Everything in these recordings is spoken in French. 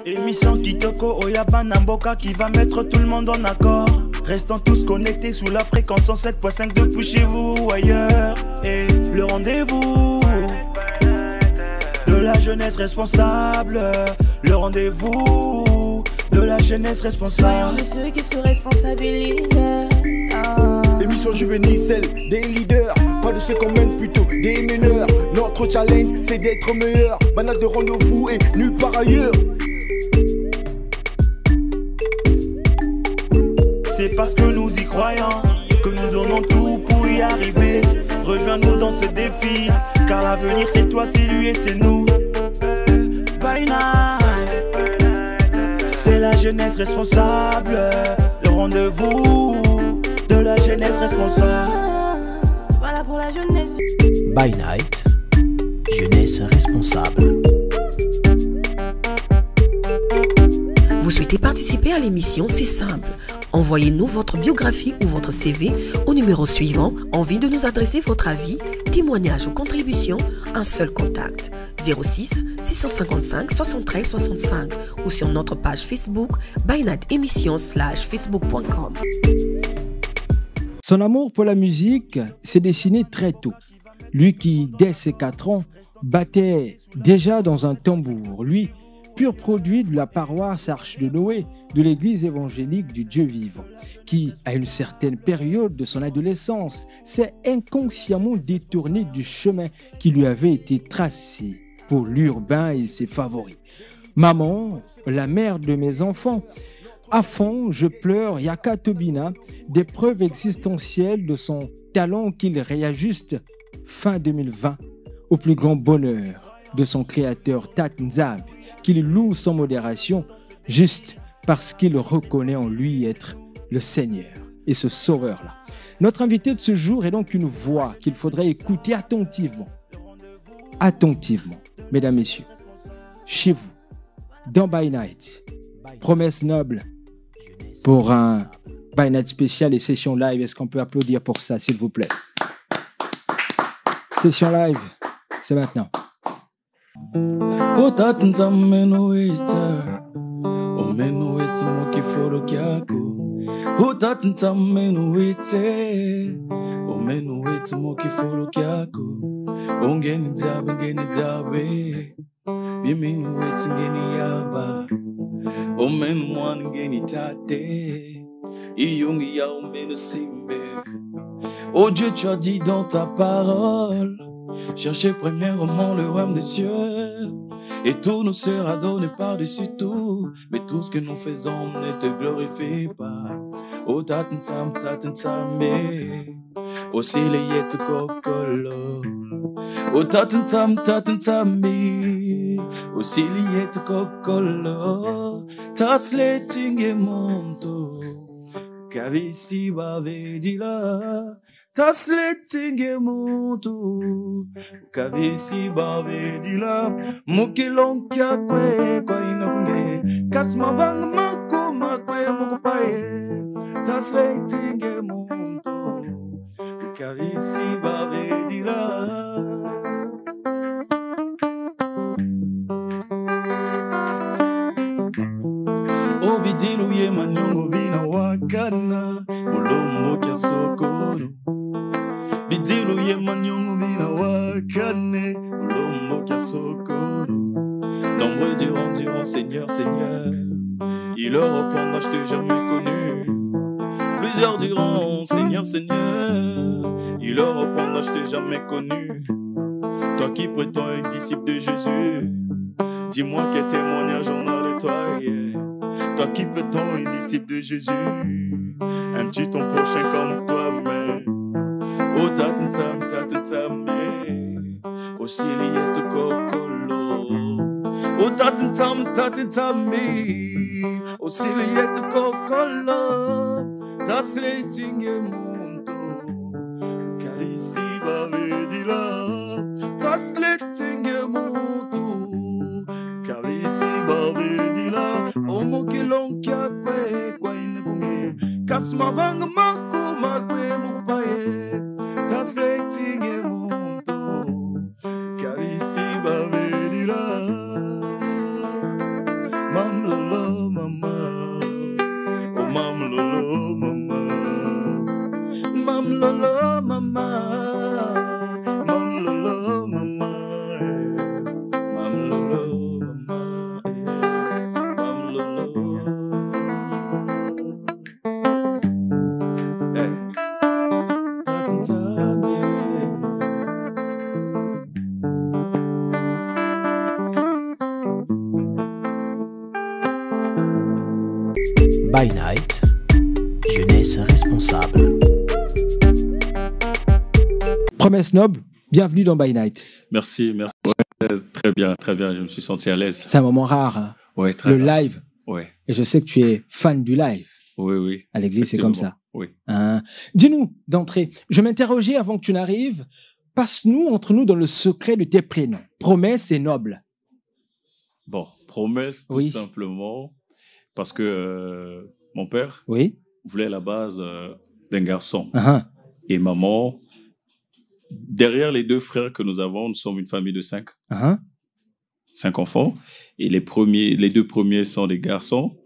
Émission Kitoko Oyaba Namboka qui va mettre tout le monde en accord. Restons tous connectés sous la fréquence 107.5 depuis chez vous ou ailleurs. Et le rendez-vous de la jeunesse responsable. Le rendez-vous de la jeunesse responsable. Soyons de ceux qui se responsabilisent. Émission juvénile, celle des leaders, pas de ceux qu'on mène, plutôt des meneurs. Notre challenge, c'est d'être meilleur. Banal de rendez-vous et nulle part ailleurs. C'est parce que nous y croyons que nous donnons tout pour y arriver. Rejoins-nous dans ce défi, car l'avenir c'est toi, c'est lui et c'est nous. By night, c'est la jeunesse responsable. Le rendez-vous de la jeunesse responsable. Voilà pour la jeunesse. By night, jeunesse responsable. Vous souhaitez participer à l'émission? C'est simple. Envoyez-nous votre biographie ou votre CV au numéro suivant. Envie de nous adresser votre avis, témoignage ou contribution? Un seul contact: 06 655 73 65 ou sur notre page Facebook By Night Émission /facebook.com. Son amour pour la musique s'est dessiné très tôt. Lui qui, dès ses 4 ans, battait déjà dans un tambour. Lui, pur produit de la paroisse Arche de Noé de l'église évangélique du Dieu vivant, qui, à une certaine période de son adolescence, s'est inconsciemment détourné du chemin qui lui avait été tracé pour l'urbain et ses favoris. Maman, la mère de mes enfants, à fond, je pleure Yaka Tobina, des preuves existentielles de son talent qu'il réajuste fin 2020 au plus grand bonheur de son créateur Tat Nzab, qu'il loue sans modération juste parce qu'il reconnaît en lui être le Seigneur et ce sauveur-là. Notre invité de ce jour est donc une voix qu'il faudrait écouter attentivement. Attentivement, mesdames, messieurs, chez vous, dans By Night, promesse noble pour un By Night spécial et session live. Est-ce qu'on peut applaudir pour ça, s'il vous plaît? Session live, c'est maintenant. Oh Dieu, tu as dit dans ta parole, cherchez premièrement le royaume des cieux, et tout nous sera donné par-dessus tout. Mais tout ce que nous faisons ne te glorifie pas. Oh tatansam, tatansamé, aussi les yet kokolo. Oh tatansam, tatansamé, aussi les yet kokolo. Tas le tinge monto, kavisi bavedila. Tas le tinge monto, kavisi bavedila. Mukilon kya kwe kwa inakunge, kasma vang mako makwe mukupaye. Tas le tinge monto, kavisi bavedila. Obidilu ye manyongo bina wakana, mulombo kya sokono. Bidilu ye manyongo bina wakane, mulombo kya sokono. Nombreux diront Seigneur, Seigneur, il leur répondra je t'ai jamais connu. Plusieurs diront Seigneur, Seigneur, il leur répondra je t'ai jamais connu. Toi qui prétends être disciple de Jésus, dis-moi quel témoignage on a de toi, yeah. Toi qui prétends être disciple de Jésus, aimes-tu ton prochain comme toi-même? Oh tatansam, aussi les yet kokolo. Oh tatansam, aussi les yet kokolo. Tas le tinge monto, kalisi bavedila. Tas le tinge monto, kalisi bavedila. Omo kilon kya kwe kwa inakunge, kasma vang mako makwe mukupaye. Tas le tinge monto, kalisi bavedila. Mam lolo mama, oh mam lolo mama, mam lolo mama, mam lolo mama, mam lolo mama, mam lolo. Hey, By Night, jeunesse responsable. Promesse Noble, bienvenue dans By Night. merci, merci. Ouais, très bien, je me suis senti à l'aise. C'est un moment rare, hein, Ouais, très le bien. live. Ouais, Et je sais que tu es fan du live. oui, oui. À l'église, c'est comme ça. Oui. Hein. Dis-nous, d'entrée, je m'interrogeais avant que tu n'arrives. Passe-nous, entre nous, dans le secret de tes prénoms. Promesse et Noble. Bon, promesse tout Oui. simplement parce que mon père Oui. voulait à la base d'un garçon. Ah, Et maman, derrière les deux frères que nous avons, nous sommes une famille de 5 enfants. Et les deux premiers sont des garçons.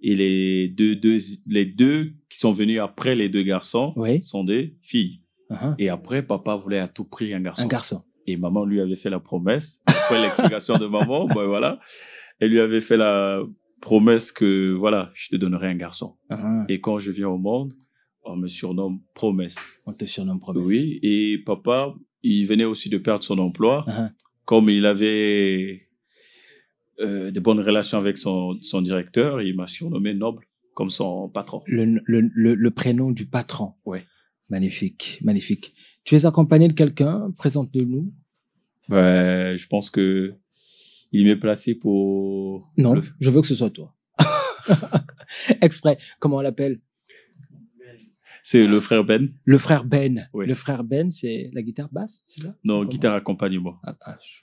Et les deux qui sont venus après les deux garçons Oui. sont des filles. ah. Et après, papa voulait à tout prix un garçon. Un garçon. Et maman lui avait fait la promesse. Après l'explication de maman, ben voilà, elle lui avait fait la promesse que voilà, je te donnerai un garçon. Ah, Et quand je viens au monde, on me surnomme Promesse. on te surnomme Promesse. Oui, et papa, il venait aussi de perdre son emploi. Ah, Comme il avait de bonnes relations avec son directeur, il m'a surnommé Noble, comme son patron. le prénom du patron. Ouais. Magnifique, magnifique. Tu es accompagné de quelqu'un? Présente-le-nous. Ben, je pense que il m'est placé pour... Non, je veux que ce soit toi. Exprès. Comment on l'appelle? C'est le frère Ben. Le frère Ben. Oui. Le frère Ben, c'est la guitare basse, c'est ça? Non, Comment? guitare accompagnement.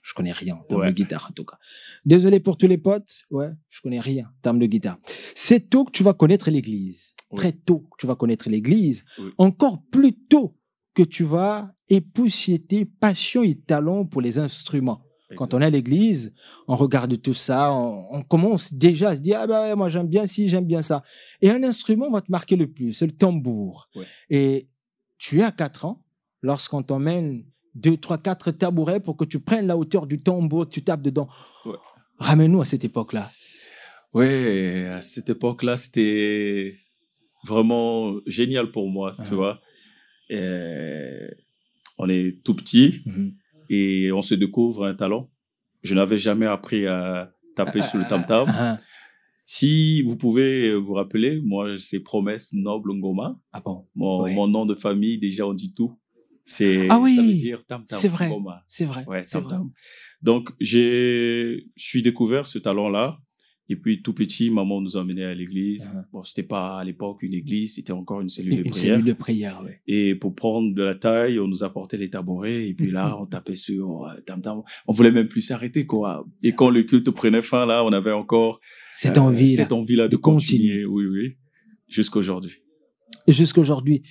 Je connais rien en termes Ouais. de guitare, en tout cas. Désolé pour tous les potes. Ouais, je connais rien en termes de guitare. C'est tôt que tu vas connaître l'église. Oui. Très tôt que tu vas connaître l'église. Oui. Encore plus tôt que tu vas épouser tes passions et talents pour les instruments. Quand on est à l'église, on regarde tout ça, on commence déjà à se dire, ah ben ouais, moi j'aime bien ci, j'aime bien ça. Et un instrument va te marquer le plus, c'est le tambour. Ouais. Et tu as 4 ans, lorsqu'on t'emmène 2, 3, 4 tabourets pour que tu prennes la hauteur du tambour, que tu tapes dedans. Ouais. Ramène-nous à cette époque-là. Ouais, à cette époque-là, c'était vraiment génial pour moi, tu vois. Et on est tout petit et on se découvre un talent. Je n'avais jamais appris à taper sur le tam-tam. Si vous pouvez vous rappeler, moi, c'est Promesse Noble Ngoma. Ah bon? Mon nom de famille, déjà, on dit tout. Ça veut dire tam-tam C'est vrai. Ngoma. C'est vrai. Ouais, c'est vrai. tam-tam. Donc, je suis découvert ce talent-là. Et puis, tout petit, maman nous emmenait à l'église. Bon, c'était pas à l'époque une église, c'était encore une cellule de Une prière. cellule de prière, oui. Et pour prendre de la taille, on nous apportait les tabourets. Et puis là, on tapait sur tam-tam. On voulait même plus s'arrêter, quoi. Et quand le culte prenait fin, là, on avait encore Cette envie-là. cette envie-là de de continuer. continuer. Oui, oui. Jusqu'aujourd'hui. Et jusqu'aujourd'hui,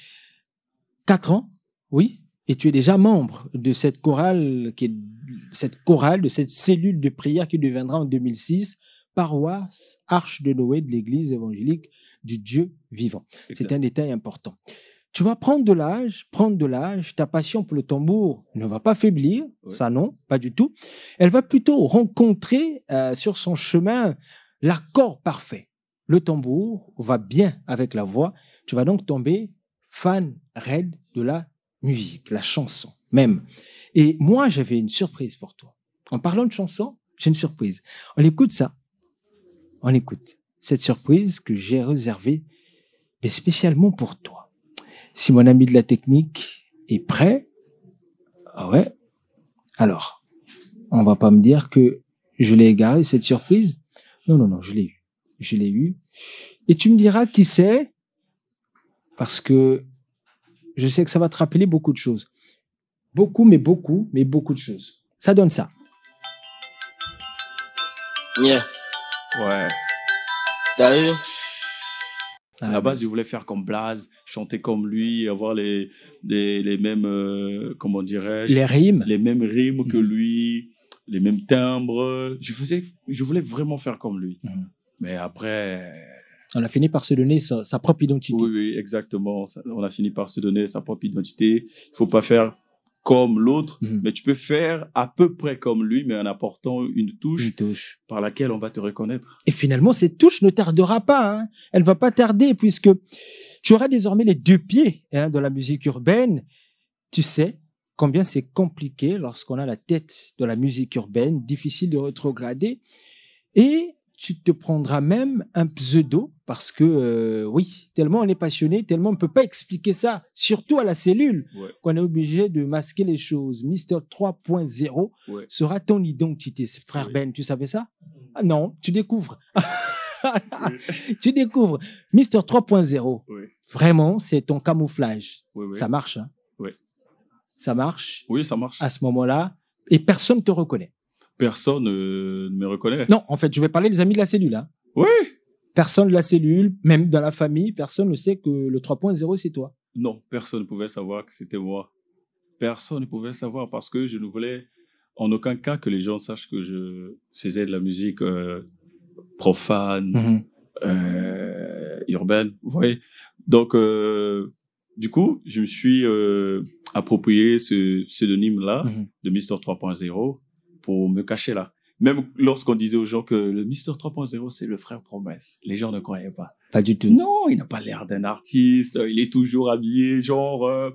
4 ans, oui, et tu es déjà membre de cette chorale, de cette cellule de prière qui deviendra en 2006 paroisse Arche de Noé de l'Église évangélique du Dieu vivant. C'est un détail important. Tu vas prendre de l'âge, ta passion pour le tambour ne va pas faiblir, ça non, pas du tout. Elle va plutôt rencontrer sur son chemin l'accord parfait. Le tambour va bien avec la voix, tu vas donc tomber fan raide de la musique, la chanson même. Et moi, j'avais une surprise pour toi. En parlant de chanson, j'ai une surprise. On écoute ça. On écoute cette surprise que j'ai réservée mais spécialement pour toi. Si mon ami de la technique est prêt, ah ouais, alors, on va pas me dire que je l'ai égaré, cette surprise. Non, je l'ai eu. Je l'ai eu. Et tu me diras qui c'est, parce que je sais que ça va te rappeler beaucoup de choses. Beaucoup de choses. Ça donne ça. Yeah. Ouais. T'as vu? À la base, je voulais faire comme Blaze, chanter comme lui, avoir les mêmes, comment dirais-je? Les rimes. Les mêmes rimes que lui, les mêmes timbres. Je voulais vraiment faire comme lui. Mais après... On a fini par se donner sa propre identité. Oui, exactement. On a fini par se donner sa propre identité. Il faut pas faire comme l'autre, mais tu peux faire à peu près comme lui, mais en apportant une touche par laquelle on va te reconnaître. Et finalement, cette touche ne tardera pas. Hein. Elle va pas tarder puisque tu auras désormais les deux pieds dans la musique urbaine. Tu sais combien c'est compliqué lorsqu'on a la tête de la musique urbaine, difficile de rétrograder. Et tu te prendras même un pseudo parce que, oui, tellement on est passionné, tellement on ne peut pas expliquer ça, surtout à la cellule, qu'on est obligé de masquer les choses. Mister 3.0 sera ton identité, frère Ben. Tu savais ça? Ah non, tu découvres. Tu découvres. Mister 3.0, vraiment, c'est ton camouflage. Ça marche, hein? Ça marche. Oui, ça marche. À ce moment-là, et personne ne te reconnaît. Personne ne me reconnaît. Non, en fait, je vais parler des amis de la cellule. Hein. Oui. Personne de la cellule, même dans la famille, personne ne sait que le 3.0, c'est toi. Non, personne ne pouvait savoir que c'était moi. Personne ne pouvait savoir parce que je ne voulais en aucun cas que les gens sachent que je faisais de la musique profane, urbaine, vous voyez. Donc, du coup, je me suis approprié ce pseudonyme-là de Mister 3.0 pour me cacher là. Même lorsqu'on disait aux gens que le Mister 3.0, c'est le frère Promesse, les gens ne croyaient pas. Pas du tout. Non, il n'a pas l'air d'un artiste, il est toujours habillé genre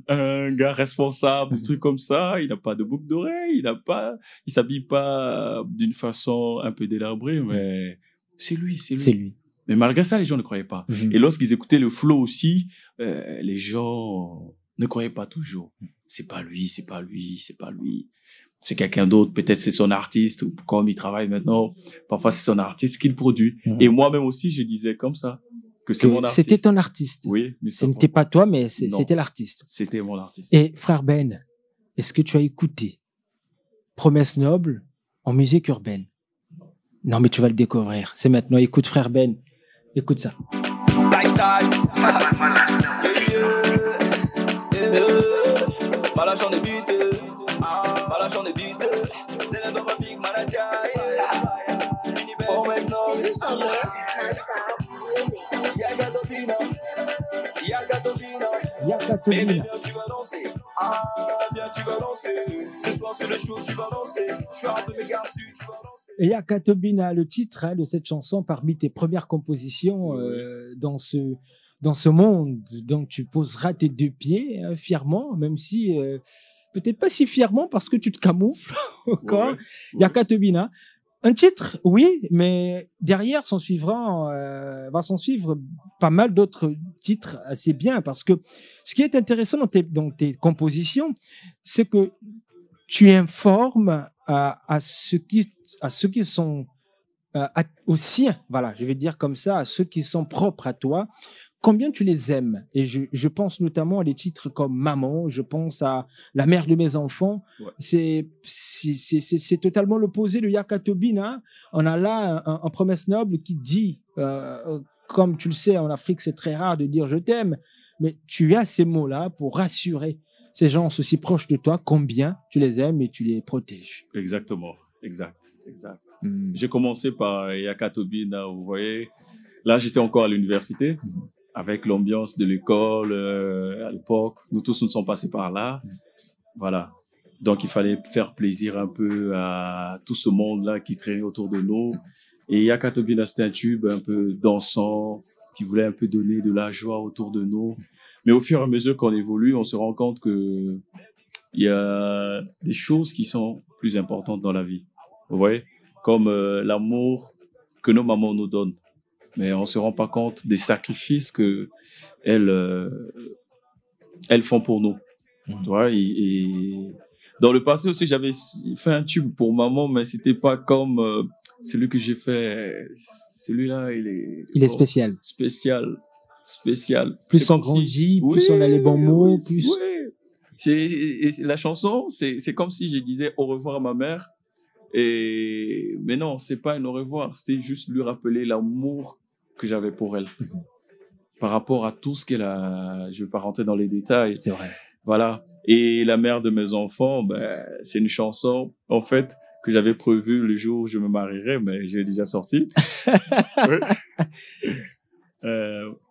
un gars responsable, des trucs comme ça, il n'a pas de boucle d'oreille, il s'habille pas d'une façon un peu délabrée, mais c'est lui. C'est lui. Mais malgré ça, les gens ne croyaient pas. Et lorsqu'ils écoutaient le flow aussi, les gens ne croyaient pas toujours. C'est pas lui. C'est quelqu'un d'autre. Peut-être c'est son artiste. Ou comme il travaille maintenant, parfois c'est son artiste qu'il produit. Et moi-même aussi, je disais comme ça que c'est mon artiste. C'était ton artiste. Oui. Mais ce n'était pas toi, mais c'était l'artiste. C'était mon artiste. Et frère Ben, est-ce que tu as écouté Promesse Noble en musique urbaine? Non, mais tu vas le découvrir. C'est maintenant. Écoute frère Ben. Écoute ça. Yakatobina. Tu vas danser. Ah, viens, tu vas danser. Ce soir, sur le show, tu vas danser. Je suis un peu méga su, tu vas danser. Et Yakatobina, le titre de cette chanson parmi tes premières compositions dans ce monde. Donc, tu poseras tes deux pieds fièrement, même si peut-être pas si fièrement parce que tu te camoufles encore. Yakatobina. Un titre, oui, mais derrière va s'en suivre pas mal d'autres titres assez bien parce que ce qui est intéressant dans tes compositions, c'est que tu informes à ceux qui sont aux siens, voilà, je vais dire comme ça, à ceux qui sont propres à toi, combien tu les aimes. Et je pense notamment à des titres comme Maman, je pense à La mère de mes enfants. C'est totalement l'opposé de Yakatobina. On a là un Promesse Noble qui dit, comme tu le sais, en Afrique, c'est très rare de dire je t'aime, mais tu as ces mots-là pour rassurer ces gens aussi proches de toi, combien tu les aimes et tu les protèges. Exactement, exact. J'ai commencé par Yakatobina, vous voyez. Là, j'étais encore à l'université. Avec l'ambiance de l'école à l'époque. Nous tous nous sommes passés par là. Voilà. Donc, il fallait faire plaisir un peu à tout ce monde-là qui traînait autour de nous. Et Yakatobina, c'était un tube un peu dansant, qui voulait un peu donner de la joie autour de nous. Mais au fur et à mesure qu'on évolue, on se rend compte que il y a des choses qui sont plus importantes dans la vie. Vous voyez? Comme l'amour que nos mamans nous donnent. Mais on se rend pas compte des sacrifices que elles font pour nous. Tu vois, et dans le passé aussi, j'avais fait un tube pour maman, mais c'était pas comme celui que j'ai fait. Celui-là, il est spécial. Spécial. Plus on grandit, plus on a les bons mots, plus. Et la chanson, c'est comme si je disais au revoir à ma mère. Mais non, c'est pas un au revoir. C'était juste lui rappeler l'amour que j'avais pour elle. Par rapport à tout ce qu'elle a, je vais pas rentrer dans les détails. C'est vrai. Voilà. Et La mère de mes enfants, c'est une chanson, en fait, que j'avais prévu le jour où je me marierais, mais j'ai déjà sorti.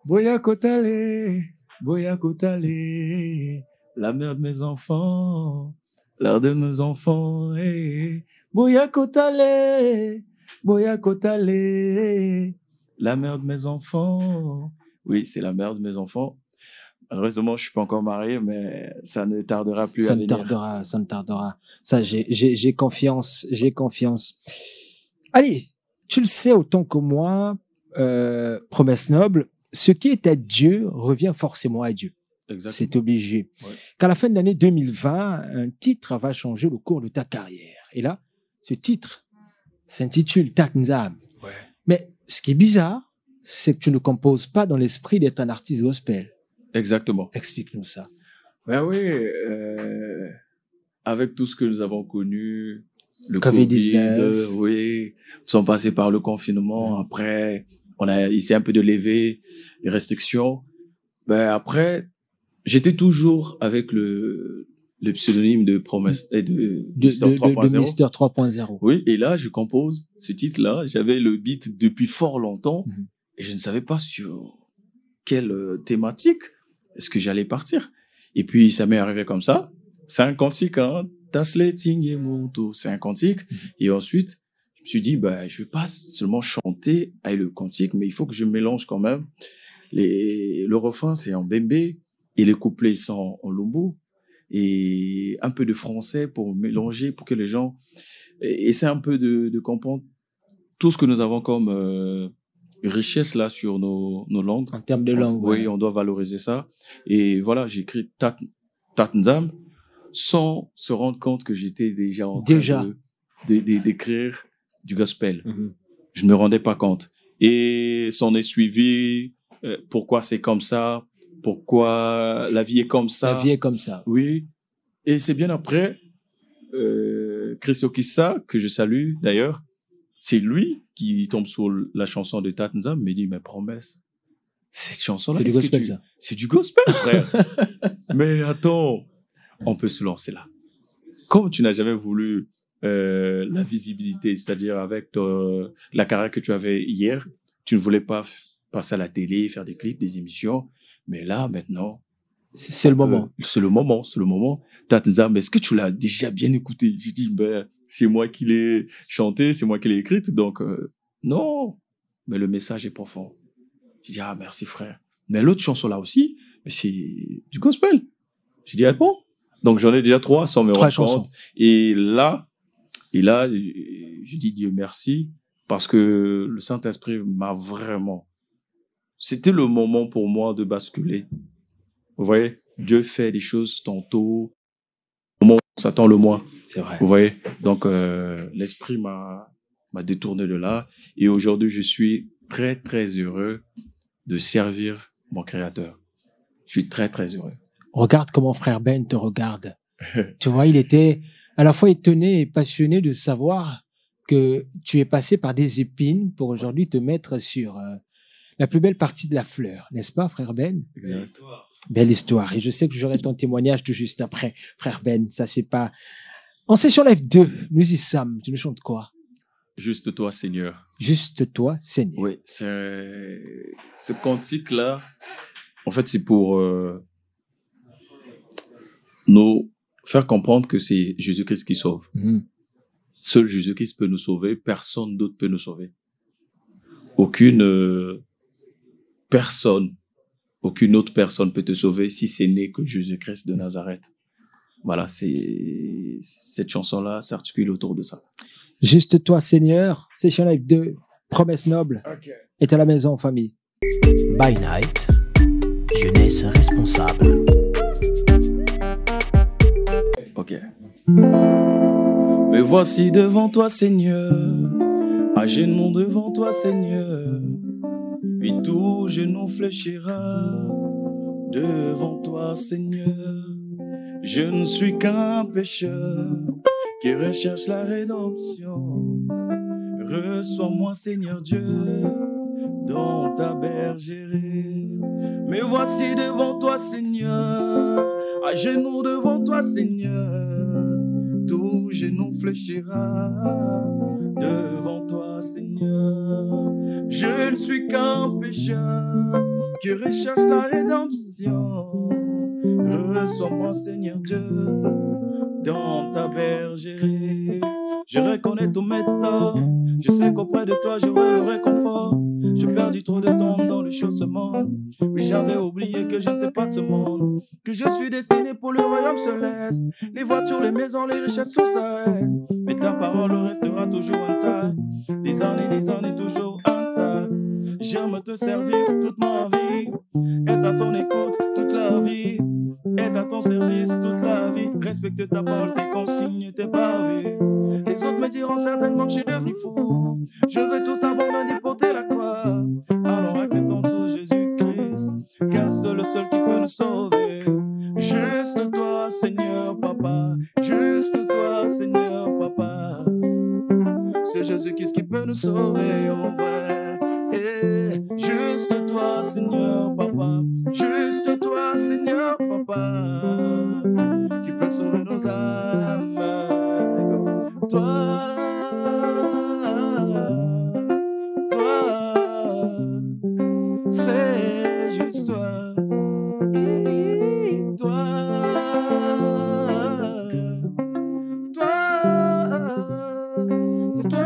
Boya Kotale, la mère de mes enfants, l'ère de mes enfants. Boya Kotale, la mère de mes enfants. Oui, c'est la mère de mes enfants. Malheureusement, je suis pas encore marié, mais ça ne tardera plus à venir. Ça ne tardera. Ça, j'ai confiance. Allez, tu le sais autant que moi, promesse noble, ce qui est à Dieu revient forcément à Dieu. Exactement. C'est obligé. Ouais. Qu'à la fin de l'année 2020, un titre va changer le cours de ta carrière. Et là, ce titre s'intitule Tatnzam. Ouais. Mais ce qui est bizarre, c'est que tu ne composes pas dans l'esprit d'être un artiste gospel. Exactement. Explique-nous ça. Ben oui, avec tout ce que nous avons connu, le Covid-19. Covid, oui, nous sommes passés par le confinement. Après, on a essayé un peu de lever les restrictions. Ben après, j'étais toujours avec le pseudonyme de Promesse et de Mister 3.0. De Mister 3.0. Oui, et là, je compose ce titre-là. J'avais le beat depuis fort longtemps et je ne savais pas sur quelle thématique est-ce que j'allais partir. Et puis, ça m'est arrivé comme ça. C'est un cantique, hein. Tasleting et Monto. C'est un cantique. Et ensuite, je me suis dit, bah, je vais pas seulement chanter avec le cantique, mais il faut que je mélange quand même. Le refrain, c'est en bembé et les couplets sont en lombo et un peu de français pour mélanger, pour que les gens essaient un peu de comprendre tout ce que nous avons comme richesse là sur nos langues. En termes de langue. Oui, on doit valoriser ça. Et voilà, j'ai écrit Tatnzam sans se rendre compte que j'étais déjà en train d'écrire du gospel. Je ne me rendais pas compte. Et s'en est suivi pourquoi c'est comme ça, pourquoi la vie est comme ça. La vie est comme ça. Oui. Et c'est bien après, Chris Okissa, que je salue d'ailleurs, c'est lui qui tombe sur la chanson de Tatnzam, me dit, mais promesse, cette chanson-là, c'est du gospel, ça. C'est du gospel, frère. Mais attends, on peut se lancer là. Comme tu n'as jamais voulu la visibilité, c'est-à-dire avec la carrière que tu avais hier, tu ne voulais pas passer à la télé, faire des clips, des émissions, mais là, maintenant... C'est le moment. C'est le moment. Tatnzam, est-ce que tu l'as déjà bien écouté? J'ai dit, ben, c'est moi qui l'ai chanté, c'est moi qui l'ai écrite, donc non. Mais le message est profond. J'ai dit, ah, merci frère. Mais l'autre chanson-là aussi, c'est du gospel. J'ai dit, ah bon? Donc j'en ai déjà 3 sans me rendre compte. Et là, je dis Dieu merci, parce que le Saint-Esprit m'a vraiment... C'était le moment pour moi de basculer. Vous voyez, Dieu fait des choses tantôt, au moment où on s'attend le moins. C'est vrai. Vous voyez, donc l'esprit m'a détourné de là. Et aujourd'hui, je suis très, très heureux de servir mon Créateur. Je suis très, très heureux. Regarde comment frère Ben te regarde. Tu vois, il était à la fois étonné et passionné de savoir que tu es passé par des épines pour aujourd'hui te mettre sur la plus belle partie de la fleur. N'est-ce pas, frère Ben? Exact. Belle histoire. Et je sais que j'aurai ton témoignage tout juste après, frère Ben. Ça, c'est pas... En session live 2, nous y sommes. Tu nous chantes quoi? Juste toi, Seigneur. Juste toi, Seigneur. Oui, ce cantique-là, en fait, c'est pour nous faire comprendre que c'est Jésus-Christ qui sauve. Seul Jésus-Christ peut nous sauver. Personne d'autre peut nous sauver. Aucune autre personne peut te sauver si ce n'est que Jésus-Christ de Nazareth. Voilà, cette chanson-là s'articule autour de ça. Juste toi, Seigneur, session live 2, promesse noble, est à la maison en famille. By Night, jeunesse responsable. Ok. Me voici devant toi, Seigneur, à genoux devant toi, Seigneur. Puis tout genou fléchira devant toi, Seigneur. Je ne suis qu'un pécheur qui recherche la rédemption. Reçois-moi, Seigneur Dieu, dans ta bergerie. Me voici devant toi, Seigneur, à genoux devant toi, Seigneur. Tout genou fléchira devant toi, Seigneur. Je ne suis qu'un pécheur qui recherche la rédemption. Reçois-moi, Seigneur Dieu, dans ta bergerie. Je reconnais tous mes torts. Je sais qu'auprès de toi j'aurai le réconfort. J'ai perdu trop de temps dans le chaussement. Oui, j'avais oublié que je n'étais pas de ce monde, que je suis destiné pour le royaume céleste. Les voitures, les maisons, les richesses, tout ça reste, mais ta parole restera toujours intacte. Des années, toujours intactes. J'aime te servir toute ma vie, être à ton écoute toute la vie, être à ton service toute la vie. Respecte ta parole, tes consignes, tes pavés. Les autres me diront certainement que je suis devenu fou. Je veux tout abandonner, porter la croix. Alors acceptons tout Jésus-Christ, car c'est le seul qui peut nous sauver. Juste toi, Seigneur Papa. Juste toi, Seigneur Papa. C'est Jésus-Christ qui peut nous sauver en vrai. Juste toi, Seigneur Papa. Juste toi, Seigneur Papa, qui peut sauver nos âmes. Toi, c'est juste toi. C'est toi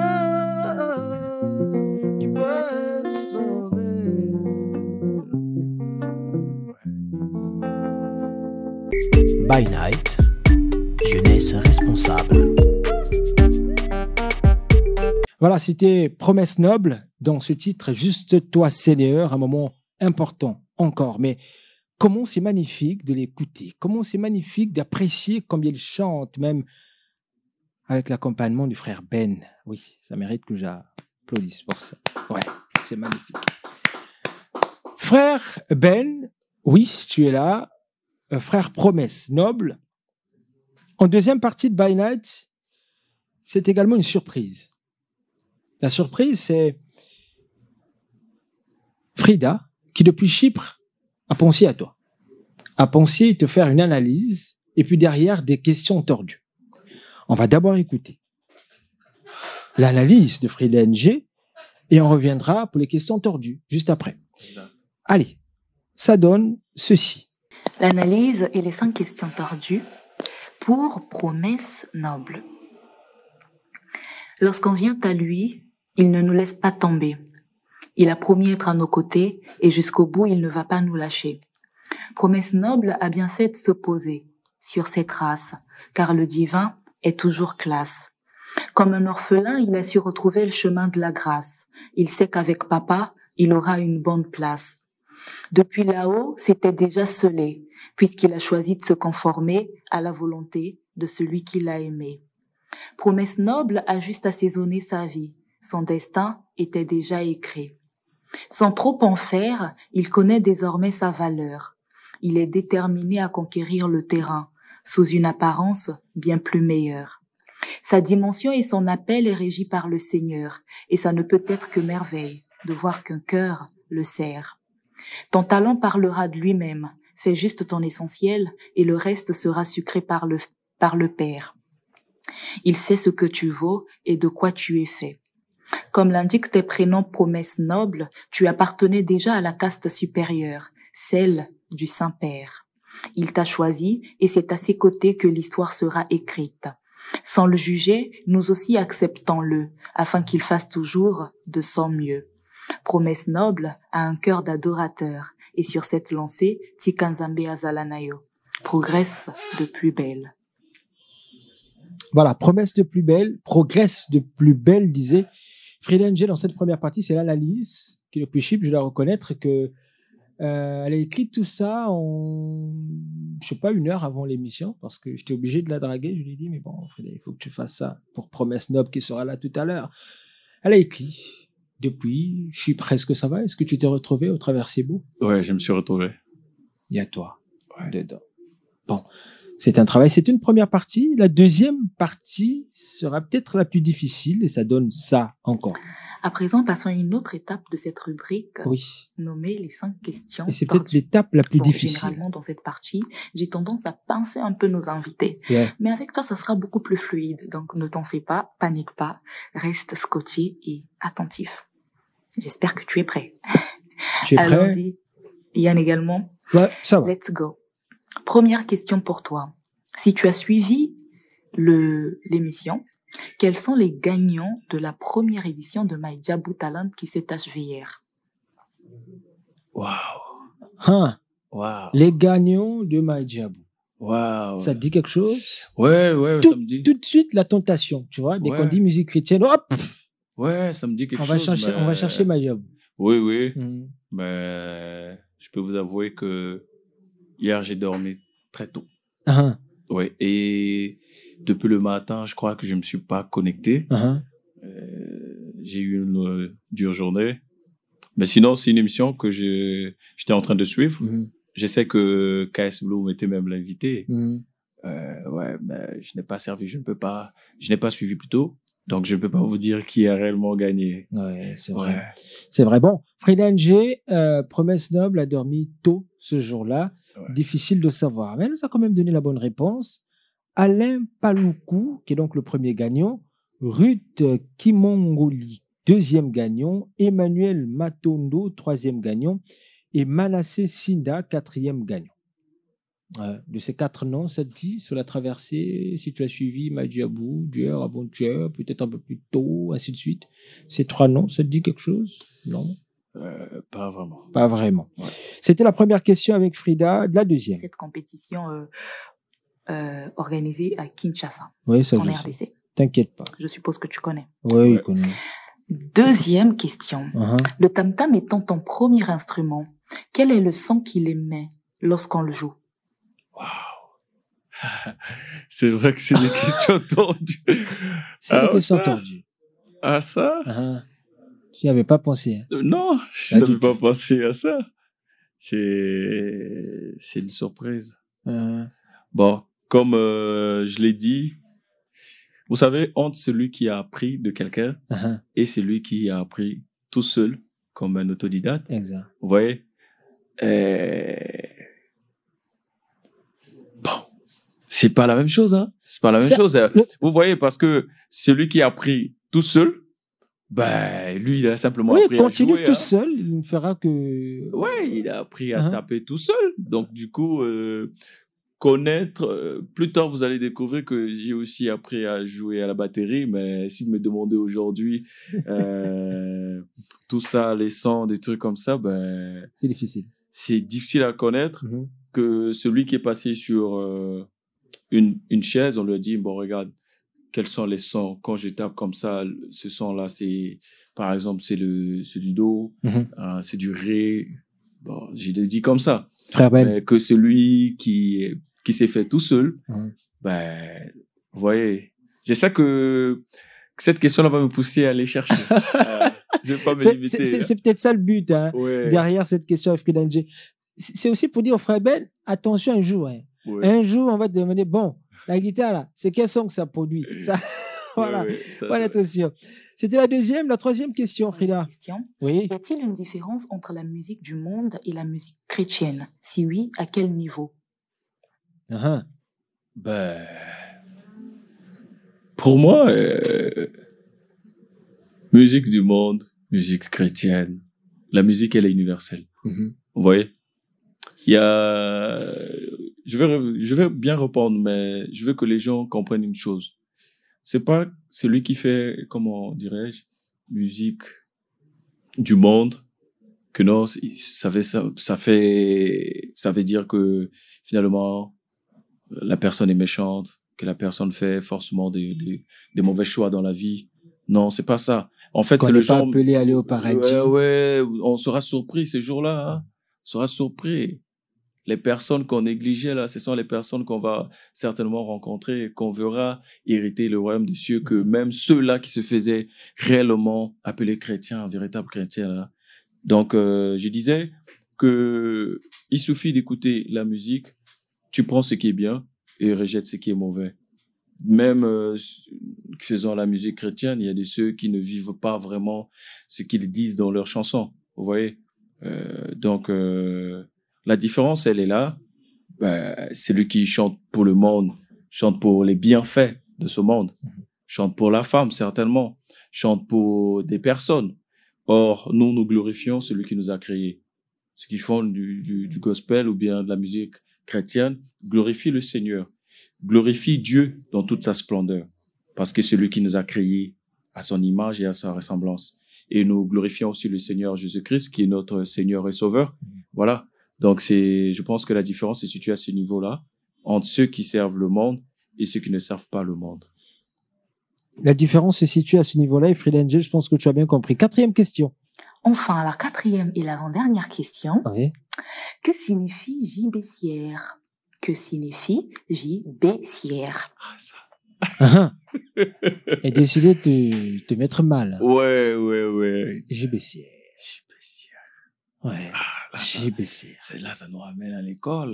qui peux nous sauver. By Night, jeunesse responsable. Voilà, c'était Promesse Noble dans ce titre, Juste toi Seigneur, un moment important encore. Mais comment c'est magnifique de l'écouter, comment c'est magnifique d'apprécier combien il chante, même avec l'accompagnement du frère Ben. Oui, ça mérite que j'applaudisse pour ça. Ouais, c'est magnifique. Frère Ben, oui, tu es là. Frère Promesse Noble. En deuxième partie de By Night, c'est également une surprise. La surprise, c'est Frida, qui depuis Chypre a pensé à toi, a pensé te faire une analyse, et puis derrière, des questions tordues. On va d'abord écouter l'analyse de Frida NG, et on reviendra pour les questions tordues, juste après. Allez, ça donne ceci. L'analyse et les 5 questions tordues pour Promesse Noble. Lorsqu'on vient à lui, il ne nous laisse pas tomber. Il a promis être à nos côtés et jusqu'au bout, il ne va pas nous lâcher. Promesse Noble a bien fait de se poser sur ses traces, car le divin est toujours classe. Comme un orphelin, il a su retrouver le chemin de la grâce. Il sait qu'avec papa, il aura une bonne place. Depuis là-haut, c'était déjà scellé, puisqu'il a choisi de se conformer à la volonté de celui qui l'a aimé. Promesse Noble a juste assaisonné sa vie. Son destin était déjà écrit. Sans trop en faire, il connaît désormais sa valeur. Il est déterminé à conquérir le terrain, sous une apparence bien plus meilleure. Sa dimension et son appel est régi par le Seigneur, et ça ne peut être que merveille de voir qu'un cœur le sert. Ton talent parlera de lui-même, fais juste ton essentiel, et le reste sera sucré par le Père. Il sait ce que tu vaux et de quoi tu es fait. Comme l'indiquent tes prénoms Promesse Noble, tu appartenais déjà à la caste supérieure, celle du Saint-Père. Il t'a choisi et c'est à ses côtés que l'histoire sera écrite. Sans le juger, nous aussi acceptons-le, afin qu'il fasse toujours de son mieux. Promesse Noble a un cœur d'adorateur, et sur cette lancée, Tikanzambe Azalanayo progresse de plus belle. Voilà, promesse de plus belle, progresse de plus belle, disait Frida NG dans cette première partie. C'est l'analyse qui est le plus cheap, je dois reconnaître que elle a écrit tout ça en, je sais pas, 1 heure avant l'émission, parce que j'étais obligé de la draguer. Je lui ai dit, mais bon, Frida, il faut que tu fasses ça pour Promesse Noble qui sera là tout à l'heure. Elle a écrit. Depuis, je suis presque, ça va. Est-ce que tu t'es retrouvé au travers ces beaux? Ouais, je me suis retrouvé. Il y a toi dedans. Bon, C'est un travail, c'est une première partie. La deuxième partie sera peut-être la plus difficile et ça donne ça encore. À présent, passons à une autre étape de cette rubrique Oui. nommée les 5 questions. Et c'est peut-être tordues. l'étape la plus Bon, difficile. généralement, dans cette partie, j'ai tendance à pincer un peu nos invités. Yeah. Mais avec toi, ça sera beaucoup plus fluide. Donc, ne t'en fais pas, panique pas, reste scotché et attentif. J'espère que tu es prêt. Tu es prêt? Allons-y. Yann également. Ouais, ça va. Let's go. Première question pour toi. Si tu as suivi l'émission, quels sont les gagnants de la première édition de My Djabou Talent qui s'est achevée hier? Waouh. Hein, Waouh. les gagnants de My Djabou. Waouh. Ça te dit quelque chose? Ouais, ça me dit. Tout de suite, la tentation, tu vois. Dès Ouais. qu'on dit musique chrétienne, hop, Ouais, ça me dit quelque on chose. on va chercher My Djabou. Oui. Mhm. Mais je peux vous avouer que hier, j'ai dormi très tôt. Ah, Ouais. Et depuis le matin, je crois que je me suis pas connecté. ah, J'ai eu une dure journée. Mais sinon, c'est une émission que j'étais en train de suivre. mhm, Je sais que KS Blue était même l'invité. mhm. Ouais, mais je n'ai pas servi, je n'ai pas suivi plus tôt. Donc, je ne peux pas vous dire qui a réellement gagné. Ouais, c'est vrai. Ouais. C'est vrai. Bon, Frida Ng, Promesse Noble a dormi tôt ce jour-là. Ouais. Difficile de savoir. Mais elle nous a quand même donné la bonne réponse. Alain Paloukou, qui est donc le premier gagnant. Ruth Kimongoli, deuxième gagnant. Emmanuel Matondo, troisième gagnant. Et Manassé Sinda, quatrième gagnant. De ces 4 noms, ça te dit, sur la traversée, si tu as suivi My Djabou, Dieu, avant-hier, peut-être un peu plus tôt, ainsi de suite. Ces 3 noms, ça te dit quelque chose? Non? Pas vraiment. Pas vraiment. Ouais. C'était la première question avec Frida. De la deuxième. Cette compétition organisée à Kinshasa, Oui, ça en je sais. RDC. T'inquiète pas. Je suppose que tu connais. Oui, il Ouais. connaît. Deuxième question. Uh-huh. Le tam-tam étant ton premier instrument, quel est le son qu'il émet lorsqu'on le joue? C'est vrai que c'est des questions tordues. C'est une question ça? tordue. Ah, ça? Uh-huh. Tu n'y avais pas pensé. Hein? Non, je Pas du n'avais pas tout. pensé à ça. C'est une surprise. Uh-huh. Bon, comme je l'ai dit, vous savez, entre celui qui a appris de quelqu'un Uh-huh. et celui qui a appris tout seul, comme un autodidacte, Exact. vous voyez, bon, c'est pas la même chose, hein. C'est pas la même Ça- chose. le- Vous voyez, parce que celui qui a appris tout seul, ben, lui, il a simplement Oui, appris continue à jouer. tout hein. seul. Il ne fera que. Ouais, il a appris à Uh-huh. taper tout seul. Donc, du coup, connaître, plus tard, vous allez découvrir que j'ai aussi appris à jouer à la batterie. Mais si vous me demandez aujourd'hui, tout ça, les sons, des trucs comme ça, ben, C'est difficile. c'est difficile à connaître. Mhm. Que celui qui est passé sur une chaise, on lui a dit, bon, regarde, quels sont les sons? Quand je tape comme ça, ce son-là, c'est, par exemple, c'est du do, Mhm. c'est du ré. Bon, je le dis comme ça. Très belle. Mais que celui qui s'est fait tout seul, Mhm. ben, vous voyez, je sais que cette question-là va me pousser à aller chercher. Je vais pas me limiter. C'est peut-être ça le but, hein, Ouais, derrière cette question avec Frida Ng. C'est aussi pour dire aux frères Ben, attention un jour. Hein. ouais. Un jour, on va te demander, bon, la guitare là, c'est quel son que ça produit? Ça, voilà, Ouais, ça, voilà, c'est- attention. C'était la deuxième, la troisième question, Frida. Question. Oui. Y a-t-il une différence entre la musique du monde et la musique chrétienne? Si oui, à quel niveau? Uh-huh. Ben, pour moi, musique du monde, musique chrétienne, la musique, elle est universelle. Mhm. Vous voyez? Il y a, je vais bien répondre, mais je veux que les gens comprennent une chose. C'est pas celui qui fait, comment dirais-je, musique du monde, que non, ça veut dire que finalement, la personne est méchante, que la personne fait forcément des mauvais choix dans la vie. Non, c'est pas ça. En fait, Qu'on c'est le n'est pas genre... appelé à aller au paradis. Ouais, on sera surpris ces jours-là, hein. On sera surpris. Les personnes qu'on négligeait là, ce sont les personnes qu'on va certainement rencontrer, qu'on verra hériter le royaume des cieux, que même ceux-là qui se faisaient réellement appeler chrétiens, véritables chrétiens là. Donc, je disais que il suffit d'écouter la musique, tu prends ce qui est bien et rejettent ce qui est mauvais. Même faisant la musique chrétienne, il y a de ceux qui ne vivent pas vraiment ce qu'ils disent dans leurs chansons. Vous voyez? Donc, la différence, elle est là. Celui qui chante pour le monde, chante pour les bienfaits de ce monde, chante pour la femme, certainement, chante pour des personnes. Or, nous glorifions celui qui nous a créés. Ceux qui font du gospel ou bien de la musique chrétienne glorifient le Seigneur, glorifient Dieu dans toute sa splendeur, parce que c'est lui qui nous a créés à son image et à sa ressemblance. Et nous glorifions aussi le Seigneur Jésus-Christ, qui est notre Seigneur et Sauveur. Voilà. Donc, je pense que la différence se situe à ce niveau-là, entre ceux qui servent le monde et ceux qui ne servent pas le monde. La différence se situe à ce niveau-là, et Frida Angel, je pense que tu as bien compris. 4e question. Enfin, la 4e et l'avant-dernière question. Oui. Que signifie gibecière? Que signifie gibecière? Et décidé de te mettre mal. Ouais. Gibecière. Ouais. Gibecière. Celle-là, ça nous ramène à l'école.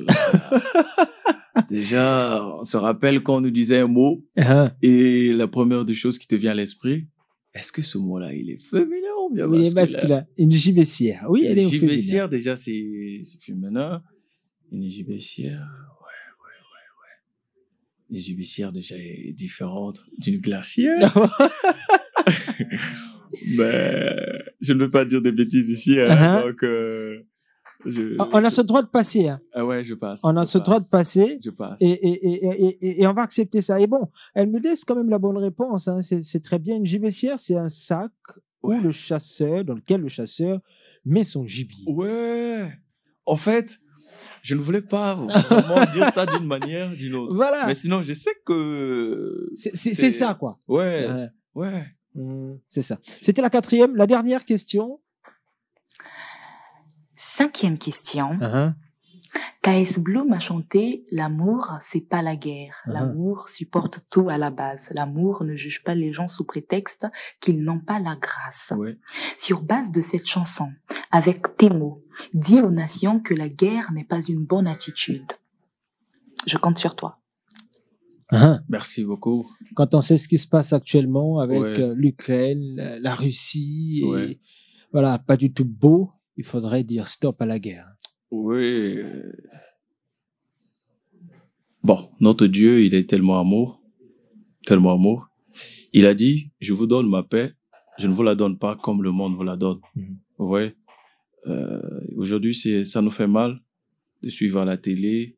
Déjà, on se rappelle quand on nous disait un mot, et la première des choses qui te vient à l'esprit, est-ce que ce mot-là, il est féminin ou bien masculin? Il est masculin. Une gibecière. Oui, elle est féminin. Une gibecière, déjà, c'est féminin. Une gibecière, ouais. Une gibecière, déjà, est différente d'une glacière. Mais je ne veux pas dire des bêtises ici, donc... on a ce droit de passer. Hein. Ah ouais, je passe. On a ce droit de passer. Je passe. Et on va accepter ça. Et bon, elle me laisse quand même la bonne réponse. Hein. C'est très bien. Une gibecière, c'est un sac dans lequel le chasseur met son gibier. Ouais. En fait, je ne voulais pas vraiment dire ça d'une manière ou d'une autre. Voilà. Mais sinon, je sais que... C'est ça, quoi. Ouais. C'est ça. C'était la 4e. La dernière question. 5e question. K.S. Bloom a chanté « L'amour, c'est pas la guerre. L'amour supporte tout à la base. L'amour ne juge pas les gens sous prétexte qu'ils n'ont pas la grâce. » Sur base de cette chanson, avec tes mots, dis aux nations que la guerre n'est pas une bonne attitude. Je compte sur toi. Merci beaucoup. Quand on sait ce qui se passe actuellement avec l'Ukraine, la Russie, et voilà, pas du tout beau, il faudrait dire stop à la guerre. Oui. Bon, notre Dieu, il est tellement amour. Il a dit, je vous donne ma paix, je ne vous la donne pas comme le monde vous la donne. Vous voyez? Aujourd'hui, ça nous fait mal de suivre à la télé.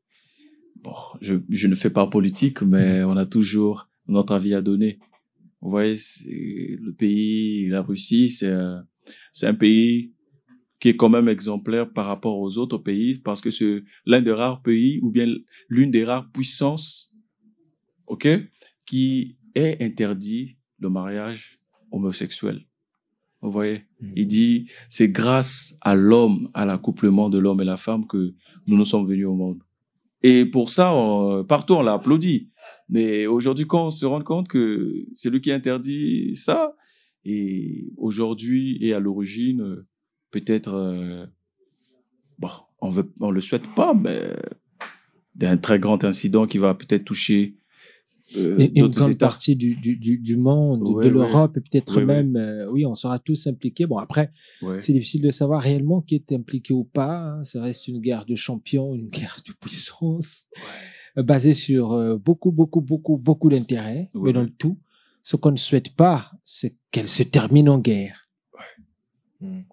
Bon, je ne fais pas politique, mais on a toujours notre avis à donner. Vous voyez, le pays, la Russie, c'est un pays qui est quand même exemplaire par rapport aux autres pays, parce que c'est l'un des rares pays, ou bien l'une des rares puissances, qui est interdit le mariage homosexuel. Vous voyez? Il dit, c'est grâce à l'homme, à l'accouplement de l'homme et la femme que nous sommes venus au monde. Et pour ça, partout, on l'a applaudi. Mais aujourd'hui, quand on se rend compte que c'est lui qui interdit ça, et aujourd'hui et à l'origine, peut-être, on le souhaite pas, mais d'un très grand incident qui va peut-être toucher une grande partie du monde, de l'Europe, et peut-être même, on sera tous impliqués. Bon, après, c'est difficile de savoir réellement qui est impliqué ou pas. Hein. Ça reste une guerre de champions, une guerre de puissance, basée sur beaucoup d'intérêts. Mais dans le tout, ce qu'on ne souhaite pas, c'est qu'elle se termine en guerre.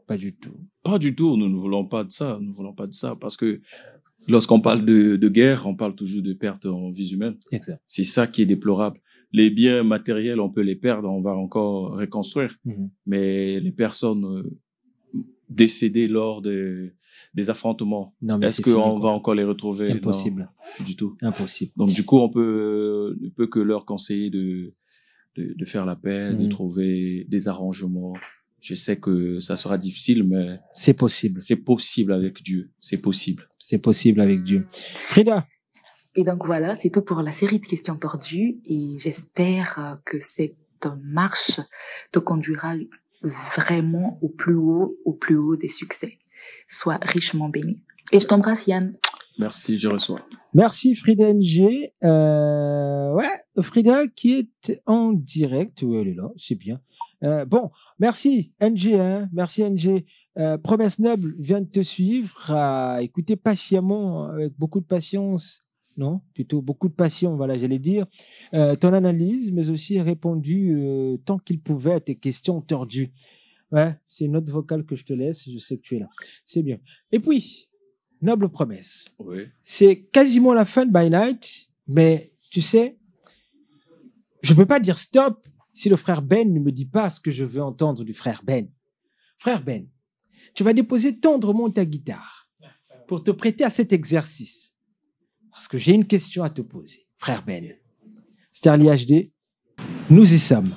Pas du tout. Pas du tout, nous ne voulons pas de ça. Nous ne voulons pas de ça parce que lorsqu'on parle de guerre, on parle toujours de pertes en vies humaines. Exact. C'est ça qui est déplorable. Les biens matériels, on peut les perdre, on va encore reconstruire. Mais les personnes décédées lors des affrontements, est-ce qu'on va encore les retrouver? Impossible. Non, plus du tout. Impossible. Donc du coup, on ne peut que leur conseiller de faire la paix, de trouver des arrangements. Je sais que ça sera difficile, mais... C'est possible. C'est possible avec Dieu. C'est possible. C'est possible avec Dieu. Frida. Et donc voilà, c'est tout pour la série de questions tordues. Et j'espère que cette marche te conduira vraiment au plus haut des succès. Sois richement béni. Et je t'embrasse, Yann. Merci, je reçois. Merci Frida NG. Ouais, Frida qui est en direct. Oui, elle est là, c'est bien. Bon, merci NG. Hein, merci NG. Promesse Noble vient de te suivre, à écouter patiemment, avec beaucoup de patience. Non, plutôt beaucoup de passion, voilà, j'allais dire. Ton analyse, mais aussi répondu tant qu'il pouvait à tes questions tordues. Ouais, c'est une note vocale que je te laisse. Je sais que tu es là. C'est bien. Et puis, Noble Promesse. Oui. C'est quasiment la fin de By Night, mais tu sais, je ne peux pas dire stop si le frère Ben ne me dit pas ce que je veux entendre du frère Ben. Frère Ben, tu vas déposer tendrement ta guitare pour te prêter à cet exercice. Parce que j'ai une question à te poser, frère Ben. Sterling HD, nous y sommes.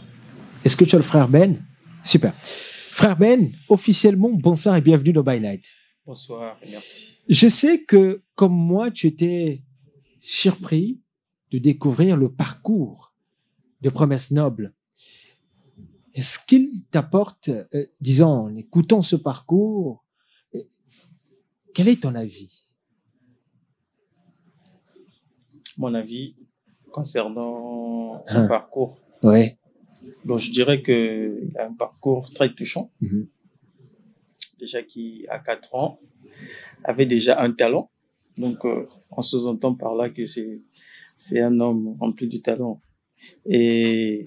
Est-ce que tu as le frère Ben? Super. Frère Ben, officiellement, bonsoir et bienvenue dans By Night. Bonsoir, merci. Je sais que, comme moi, tu étais surpris de découvrir le parcours de Promesse Noble. Est-ce qu'il t'apporte, disons, en écoutant ce parcours, quel est ton avis? Mon avis concernant son parcours. Ouais. Bon, je dirais qu'il a un parcours très touchant. Mm-hmm. Déjà qui, à 4 ans, avait déjà un talent. Donc, on sous-entend par là que c'est un homme rempli de talent. Et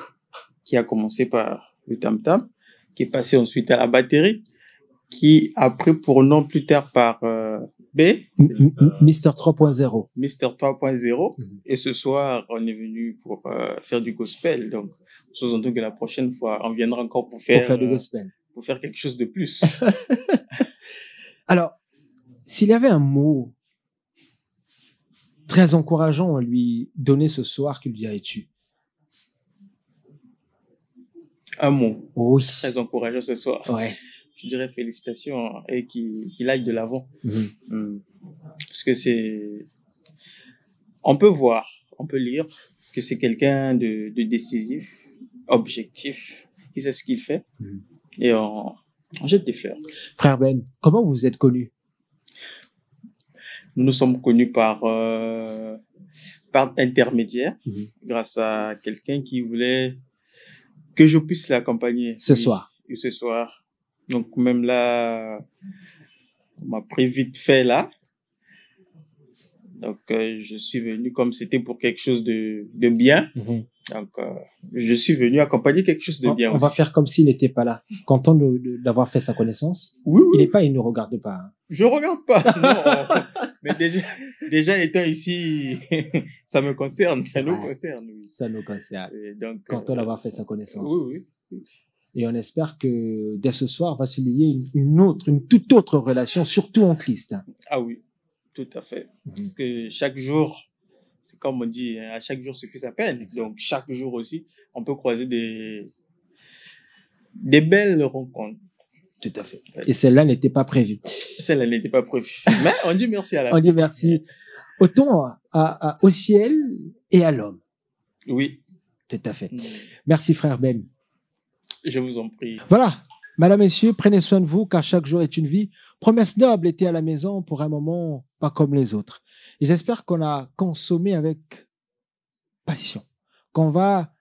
qui a commencé par le tam-tam, qui est passé ensuite à la batterie, qui a pris pour nom plus tard par B. Mister 3.0. Mister 3.0. Et ce soir, on est venu pour faire du gospel. Donc, sous-entend que la prochaine fois, on viendra encore pour faire du gospel. Pour faire quelque chose de plus. Alors, s'il y avait un mot très encourageant à lui donner ce soir, que lui dirais-tu? Un mot. Oui. Très encourageant ce soir. Ouais. Je dirais félicitations et qu'il aille de l'avant. Parce que on peut voir, on peut lire que c'est quelqu'un de décisif, objectif, qui sait ce qu'il fait. Et on jette des fleurs. Frère Ben, comment vous êtes connus? Nous sommes connus par intermédiaire, grâce à quelqu'un qui voulait que je puisse l'accompagner. Ce soir. Donc, même là, on m'a pris vite fait là. Donc, je suis venu comme c'était pour quelque chose de bien. Donc, je suis venu accompagner quelque chose de bien. On va faire comme s'il n'était pas là. Content d'avoir fait sa connaissance. Oui. Il ne regarde pas. Hein. Je regarde pas. Non. Mais déjà étant ici, ça me concerne. Ça nous concerne. Oui. Ça nous concerne. Donc, content d'avoir fait sa connaissance. Oui. Et on espère que dès ce soir va se lier une toute autre relation, surtout en Christ. Hein. Ah oui, tout à fait. Parce que chaque jour, c'est comme on dit, à chaque jour suffit sa peine. Donc, chaque jour aussi, on peut croiser des belles rencontres. Tout à fait. Et celle-là n'était pas prévue. Celle-là n'était pas prévue. Mais on dit merci à la On dit merci. Autant au ciel et à l'homme. Oui. Tout à fait. Merci, frère Ben. Je vous en prie. Voilà. Madame, messieurs, prenez soin de vous, car chaque jour est une vie. Promesse Noble était à la maison pour un moment pas comme les autres. Et j'espère qu'on a consommé avec passion, qu'on va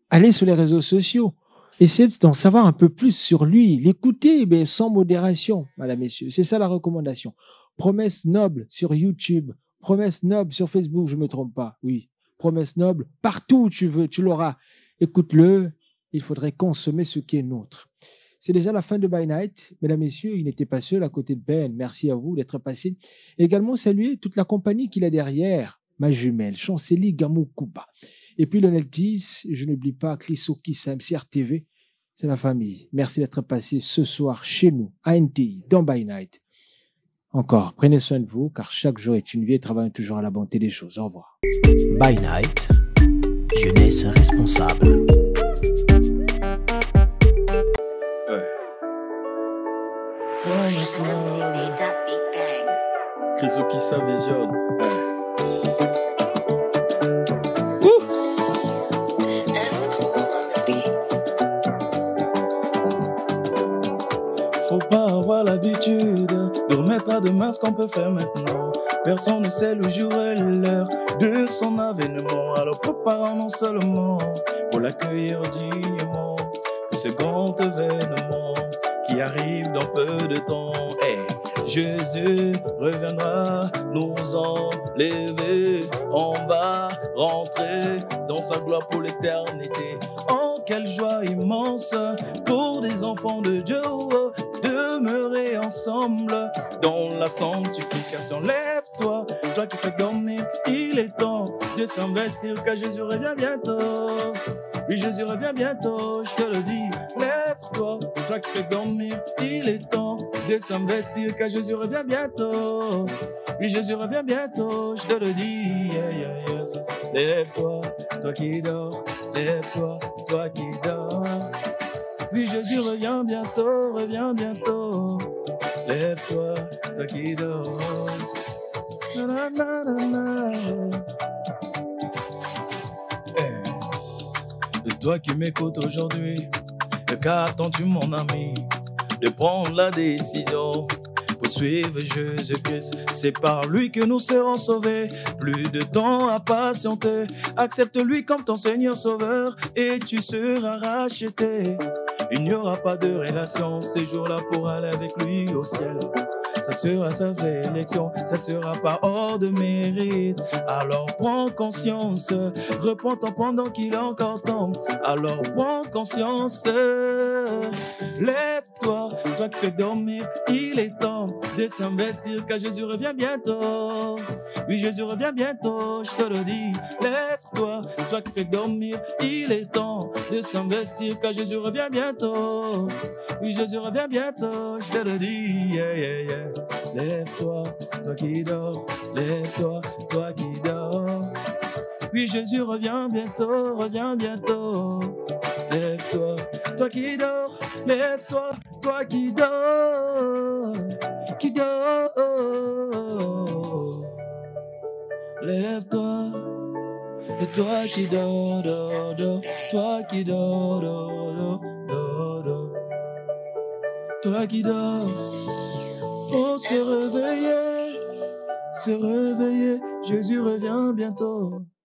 aller sur les réseaux sociaux, essayer d'en savoir un peu plus sur lui, l'écouter, mais sans modération, madame, messieurs. C'est ça la recommandation. Promesse Noble sur YouTube, Promesse Noble sur Facebook, je ne me trompe pas. Oui, Promesse Noble, partout où tu veux, tu l'auras. Écoute-le, il faudrait consommer ce qui est nôtre. C'est déjà la fin de By Night. Mesdames, messieurs, il n'était pas seul à côté de Ben. Merci à vous d'être passés. Également saluer toute la compagnie qu'il a derrière. Ma jumelle, Chancélie Gamou-Kouba. Et puis Lionel Tis, je n'oublie pas Klisoki, MCR TV. C'est la famille. Merci d'être passé ce soir chez nous, à NTI, dans By Night. Encore, prenez soin de vous, car chaque jour est une vie et travaillons toujours à la bonté des choses. Au revoir. By Night, jeunesse responsable. Krisoki sa vision. Faut pas avoir l'habitude de remettre à demain ce qu'on peut faire maintenant. Personne ne sait le jour et l'heure de son avènement. Alors préparons-nous seulement pour l'accueillir dignement. Que ce grand événement qui arrive dans peu de temps. Hey, Jésus reviendra nous enlever. On va rentrer dans sa gloire pour l'éternité. Oh, quelle joie immense pour des enfants de Dieu. Demeurer ensemble dans la sanctification. Lève-toi, toi qui fais dormir, il est temps de s'investir car Jésus revient bientôt. Oui, Jésus revient bientôt, je te le dis. Lève-toi, toi qui fais dormir, il est temps de s'investir car Jésus revient bientôt. Oui, Jésus revient bientôt, je te le dis. Yeah, yeah, yeah. Lève-toi, toi qui dors, lève-toi, toi qui dors. Oui, Jésus revient bientôt, revient bientôt. Lève-toi, toi qui dors. Na, na, na, na, na. Hey. Toi qui m'écoutes aujourd'hui, qu'attends-tu mon ami de prendre la décision pour suivre Jésus-Christ? C'est par lui que nous serons sauvés. Plus de temps à patienter. Accepte-lui comme ton Seigneur Sauveur et tu seras racheté. Il n'y aura pas de relation ces jours-là pour aller avec lui au ciel. Ça sera sa vraie élection, ça sera pas hors de mérite. Alors prends conscience, repens-toi pendant qu'il est encore temps. Alors prends conscience, lève-toi, toi qui fais dormir, il est temps de s'investir car Jésus revient bientôt. Oui, Jésus revient bientôt, je te le dis. Lève-toi, toi qui fais dormir, il est temps de s'investir car Jésus revient bientôt. Oui, Jésus revient bientôt, je te le dis. Yeah, yeah, yeah. Lève-toi, toi qui dors, lève-toi, toi qui dors. Oui, Jésus revient bientôt, revient bientôt. Lève-toi, toi qui dors, lève-toi, toi qui dors, qui dors. Lève-toi, et toi qui dors, dors, dors, toi qui dors, dors, dors, dors, dors. Toi qui dors. Faut se réveiller, Jésus revient bientôt.